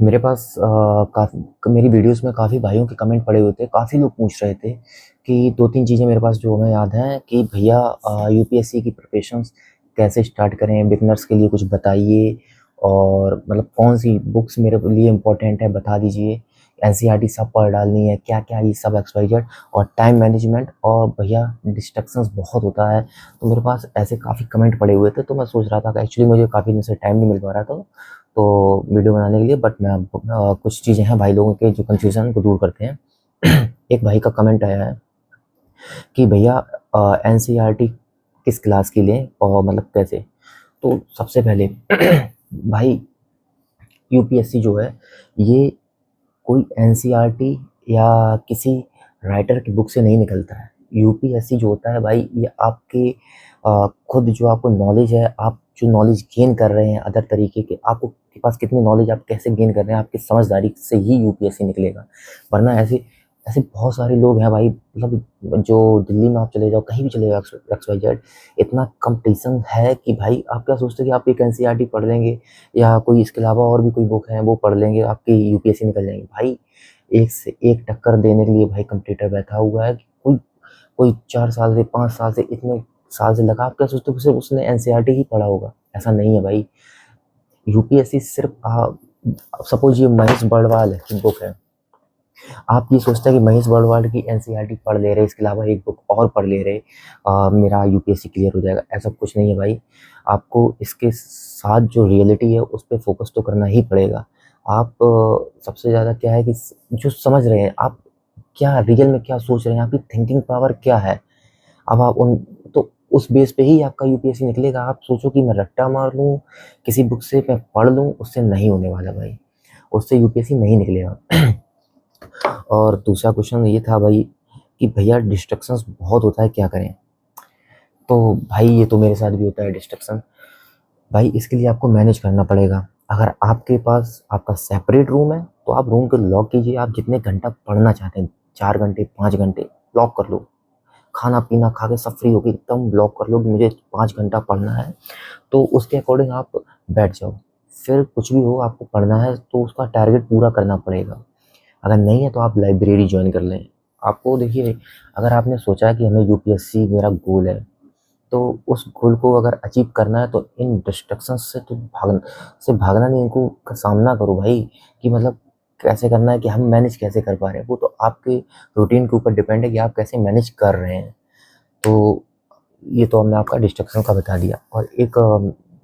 मेरे पास काफ़ी मेरी वीडियोस में काफ़ी भाइयों के कमेंट पड़े हुए थे। काफ़ी लोग पूछ रहे थे कि 2-3 चीज़ें मेरे पास जो हमें याद हैं कि भैया यूपीएससी की प्रिपरेशंस कैसे स्टार्ट करें? बिगिनर्स के लिए कुछ बताइए और मतलब कौन-सी बुक्स मेरे लिए इम्पोर्टेंट है बता दीजिए। एनसीईआरटी सब पढ़ डालनी है, क्या-क्या ये सब एक्स, वाई, जेड और टाइम मैनेजमेंट और भैया डिस्ट्रैक्शंस बहुत होता है। तो मेरे पास ऐसे काफ़ी कमेंट पड़े हुए थे, तो मैं सोच रहा था कि एक्चुअली मुझे काफ़ी दिन से टाइम नहीं मिल पा रहा था। तो वीडियो बनाने के लिए बट मैं कुछ चीज़ें हैं भाई लोगों के जो कन्फ्यूज़न को दूर करते हैं। एक भाई का कमेंट आया है कि भैया एनसीईआरटी किस क्लास की लें और मतलब कैसे? तो सबसे पहले भाई यूपीएससी जो है ये कोई एनसीईआरटी या किसी राइटर की बुक से नहीं निकलता है। यूपीएससी जो होता है भाई ये आपके खुद जो आपको नॉलेज है, आप जो नॉलेज गेन कर रहे हैं अदर तरीके के, आपको के पास कितनी नॉलेज आप कैसे गेन कर रहे हैं, आपकी समझदारी से ही यूपीएससी निकलेगा। वरना ऐसे ऐसे बहुत सारे लोग हैं भाई, मतलब जो दिल्ली में आप चले जाओ, कहीं भी चले जाओ, एक्स एक्स वाई जेड, इतना कॉम्पिटिशन है कि भाई आप क्या सोचते हैं कि आप एक एनसीईआरटी पढ़ लेंगे या कोई इसके अलावा और भी कोई बुक है वो पढ़ लेंगे, आपकी यूपीएससी निकल जाएगी। भाई एक से एक टक्कर देने के लिए भाई कॉम्पिटिटर बैठा हुआ है। कोई कोई 4 साल से 5 साल से इतने साल से लगा, आप क्या सोचते हो सिर्फ उसने एनसीईआरटी ही पढ़ा होगा? ऐसा नहीं है भाई। यूपीएससी सिर्फ सपोज ये महेश बर्डवाल की बुक है, आप ये सोचते हैं कि महेश बर्डवाल की एनसीईआरटी पढ़ ले रहे, इसके अलावा एक बुक और पढ़ ले रहे, मेरा यूपीएससी क्लियर हो जाएगा, ऐसा कुछ नहीं है भाई। आपको इसके साथ जो रियलिटी है उस पे फोकस तो करना ही पड़ेगा। आप सबसे ज़्यादा क्या है कि जो समझ रहे हैं आप, क्या रियल में क्या सोच रहे हैं, आपकी थिंकिंग पावर क्या है। अब आप उन तो उस बेस पे ही आपका यूपीएससी निकलेगा। आप सोचो कि मैं रट्टा मार लूँ, किसी बुक से मैं पढ़ लूँ, उससे नहीं होने वाला भाई, उससे यूपीएससी नहीं निकलेगा। और दूसरा क्वेश्चन ये था भाई कि भैया डिस्ट्रैक्शंस बहुत होता है, क्या करें? तो भाई ये तो मेरे साथ भी होता है डिस्ट्रैक्शन। भाई इसके लिए आपको मैनेज करना पड़ेगा। अगर आपके पास आपका सेपरेट रूम है तो आप रूम को लॉक कीजिए। आप जितने घंटा पढ़ना चाहते हैं, 4 घंटे 5 घंटे लॉक कर लो। खाना पीना खा के सब फ्री होके एकदम लॉक कर लो कि मुझे 5 घंटा पढ़ना है, तो उसके अकॉर्डिंग आप बैठ जाओ। फिर कुछ भी हो, आपको पढ़ना है तो उसका टारगेट पूरा करना पड़ेगा। अगर नहीं है तो आप लाइब्रेरी ज्वाइन कर लें। आपको देखिए, अगर आपने सोचा है कि हमें यूपीएससी मेरा गोल है, तो उस गोल को अगर अचीव करना है तो इन डिस्ट्रैक्शंस से तो भागना नहीं, इनको का सामना करो भाई। कि मतलब कैसे करना है, कि हम मैनेज कैसे कर पा रहे हैं, वो तो आपके रूटीन के ऊपर डिपेंड है कि आप कैसे मैनेज कर रहे हैं। तो ये तो हमने आपका डिस्ट्रैक्शन का बता दिया। और एक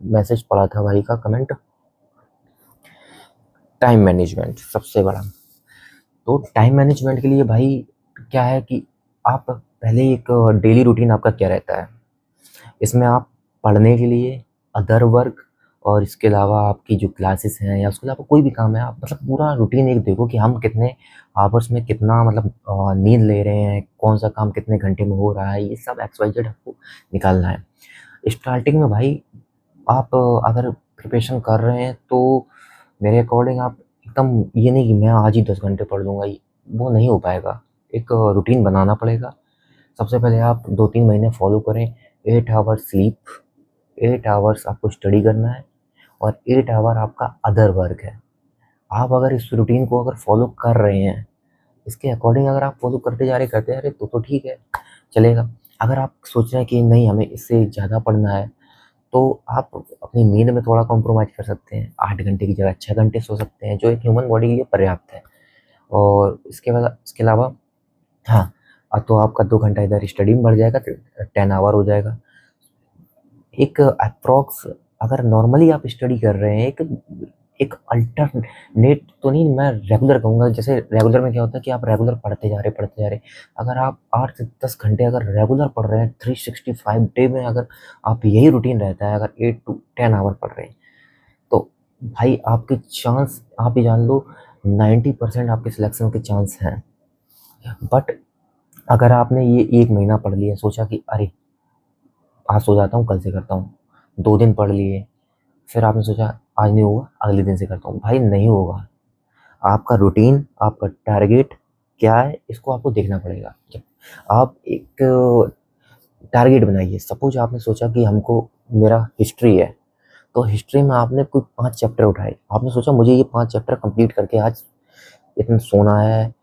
मैसेज पढ़ा था भाई का कमेंट, टाइम मैनेजमेंट सबसे बड़ा। तो टाइम मैनेजमेंट के लिए भाई क्या है कि आप पहले एक डेली रूटीन आपका क्या रहता है, इसमें आप पढ़ने के लिए, अदर वर्क और इसके अलावा आपकी जो क्लासेस हैं या उसके अलावा कोई भी काम है, आप मतलब पूरा रूटीन एक देखो कि हम कितने आवर्स में कितना मतलब नींद ले रहे हैं, कौन सा काम कितने घंटे में हो रहा है, ये सब एक्स वाई जेड आपको निकालना है। स्टार्टिंग में भाई आप अगर प्रिपरेशन कर रहे हैं तो मेरे अकॉर्डिंग आप एकदम ये नहीं कि मैं आज ही 10 घंटे पढ़ लूँगा, ये वो नहीं हो पाएगा। एक रूटीन बनाना पड़ेगा। सबसे पहले आप 2-3 महीने फॉलो करें। 8 आवर्स स्लीप, 8 आवर्स आपको स्टडी करना है और 8 आवर आपका अदर वर्क है। आप अगर इस रूटीन को अगर फॉलो कर रहे हैं, इसके अकॉर्डिंग अगर आप फॉलो करते जा रहे तो ठीक है, चलेगा। अगर आप सोच रहे हैं कि नहीं हमें इससे ज़्यादा पढ़ना है, तो आप अपनी नींद में थोड़ा कॉम्प्रोमाइज़ कर सकते हैं। 8 घंटे की जगह 6 घंटे सो सकते हैं, जो एक ह्यूमन बॉडी के लिए पर्याप्त है। और इसके अलावा हाँ, तो आपका 2 घंटा इधर स्टडी में बढ़ जाएगा, तो 10 आवर हो जाएगा। एक एप्रॉक्स अगर नॉर्मली आप स्टडी कर रहे हैं, एक एक अल्टरनेट तो नहीं, मैं रेगुलर कहूँगा। जैसे रेगुलर में क्या होता है कि आप रेगुलर पढ़ते जा रहे। अगर आप 8 से 10 घंटे अगर रेगुलर पढ़ रहे हैं, 365 डे में अगर आप यही रूटीन रहता है, अगर 8 टू 10 आवर पढ़ रहे हैं, तो भाई आपके चांस आप ये जान लो 90% आपके सिलेक्शन के चांस हैं। बट अगर आपने ये 1 महीना पढ़ लिया, सोचा कि अरे आज सो जाता हूँ, कल से करता हूँ, 2 दिन पढ़ लिए, फिर आपने सोचा आज नहीं होगा, अगले दिन से करता हूँ, भाई नहीं होगा। आपका रूटीन, आपका टारगेट क्या है, इसको आपको देखना पड़ेगा। जब आप एक टारगेट बनाइए, सपोज आपने सोचा कि हमको मेरा हिस्ट्री है, तो हिस्ट्री में आपने कोई 5 चैप्टर उठाए, आपने सोचा मुझे ये 5 चैप्टर कंप्लीट करके आज इतना सोना है,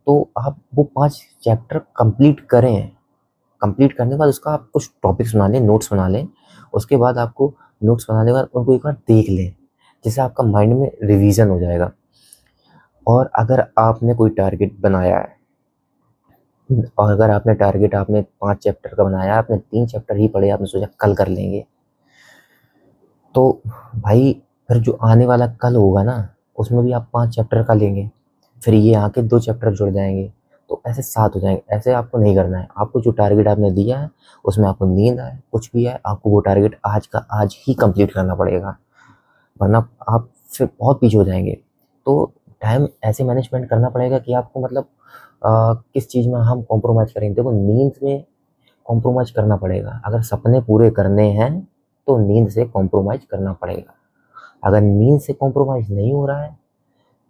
तो आप वो 5 चैप्टर कंप्लीट करें। कंप्लीट करने के बाद उसका आप कुछ टॉपिक्स बना लें, नोट्स बना लें। उसके बाद आपको नोट्स बनाने के बाद उनको एक बार देख लें, जिससे आपका माइंड में रिवीजन हो जाएगा। और अगर आपने कोई टारगेट बनाया है, और अगर आपने टारगेट आपने 5 चैप्टर का बनाया, आपने 3 चैप्टर ही पढ़े, आपने सोचा कल कर लेंगे, तो भाई फिर जो आने वाला कल होगा ना, उसमें भी आप 5 चैप्टर का लेंगे, फिर ये आके 2 चैप्टर जुड़ जाएंगे, तो ऐसे 7 हो जाएंगे। ऐसे आपको नहीं करना है। आपको जो टारगेट आपने दिया है, उसमें आपको नींद आए कुछ भी है, आपको वो टारगेट आज का आज ही कंप्लीट करना पड़ेगा, वरना आप फिर बहुत पीछे हो जाएंगे। तो टाइम ऐसे मैनेजमेंट करना पड़ेगा कि आपको मतलब किस चीज़ में हम कॉम्प्रोमाइज़ करेंगे। देखो, नींद में कॉम्प्रोमाइज़ करना पड़ेगा। अगर सपने पूरे करने हैं तो नींद से कॉम्प्रोमाइज़ करना पड़ेगा। अगर नींद से कॉम्प्रोमाइज़ नहीं हो रहा है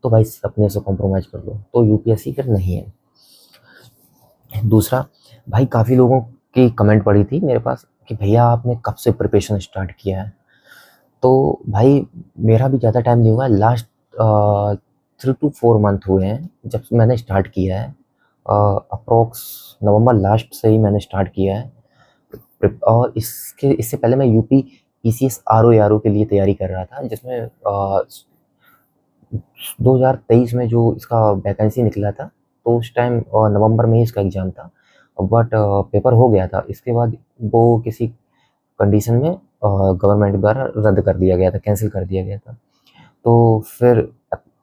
तो भाई सपने से कॉम्प्रोमाइज़ कर लो, तो यूपीएससी फिर नहीं है। दूसरा, भाई काफ़ी लोगों की कमेंट पड़ी थी मेरे पास कि भैया आपने कब से प्रिपरेशन स्टार्ट किया है? तो भाई मेरा भी ज़्यादा टाइम नहीं हुआ है, लास्ट 3 to 4 मंथ हुए हैं जब से मैंने स्टार्ट किया है। अप्रॉक्स नवंबर लास्ट से ही मैंने स्टार्ट किया है। और इससे पहले मैं यूपी पीसीएस आरओ एआरओ के लिए तैयारी कर रहा था, जिसमें 2023 में जो इसका वैकेंसी निकला था, तो उस टाइम नवंबर में ही इसका एग्ज़ाम था, बट पेपर हो गया था। इसके बाद वो किसी कंडीशन में गवर्नमेंट द्वारा रद्द कर दिया गया था, कैंसिल कर दिया गया था। तो फिर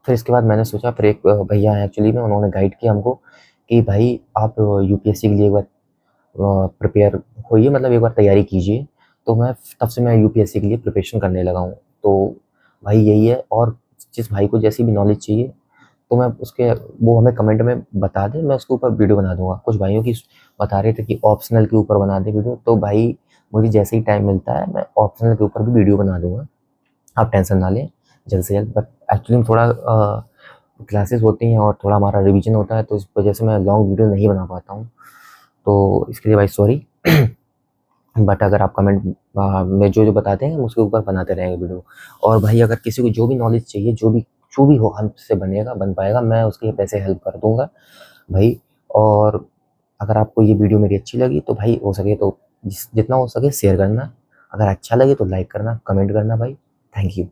इसके बाद मैंने सोचा, फिर एक भैया हैं एक्चुअली में, उन्होंने गाइड किया हमको कि भाई आप यूपीएससी के लिए एक बार प्रिपेयर होइए, मतलब एक बार तैयारी कीजिए। तो तब से मैं यूपीएससी के लिए प्रिपरेशन करने लगा हूँ। तो भाई यही है। और जिस भाई को जैसी भी नॉलेज चाहिए, तो मैं उसके वो हमें कमेंट में बता दें, मैं उसके ऊपर वीडियो बना दूँगा। कुछ भाइयों की बता रहे थे कि ऑप्शनल के ऊपर बना दें वीडियो, तो भाई मुझे जैसे ही टाइम मिलता है मैं ऑप्शनल के ऊपर भी वीडियो बना दूँगा। आप टेंशन ना लें, जल्द से जल्द। बट एक्चुअली में थोड़ा क्लासेस होती हैं और थोड़ा हमारा रिवीजन होता है, तो इस वजह से मैं लॉन्ग वीडियो नहीं बना पाता हूँ, तो इसके लिए भाई सॉरी। बट अगर आप कमेंट में जो बताते हैं हम उसके ऊपर बनाते रहेंगे वीडियो। और भाई अगर किसी को जो भी नॉलेज चाहिए, जो भी हो हमसे बन पाएगा, मैं उसके पैसे हेल्प कर दूंगा भाई। और अगर आपको ये वीडियो मेरी अच्छी लगी तो भाई हो सके तो जितना हो सके शेयर करना। अगर अच्छा लगे तो लाइक करना, कमेंट करना भाई। Thank you.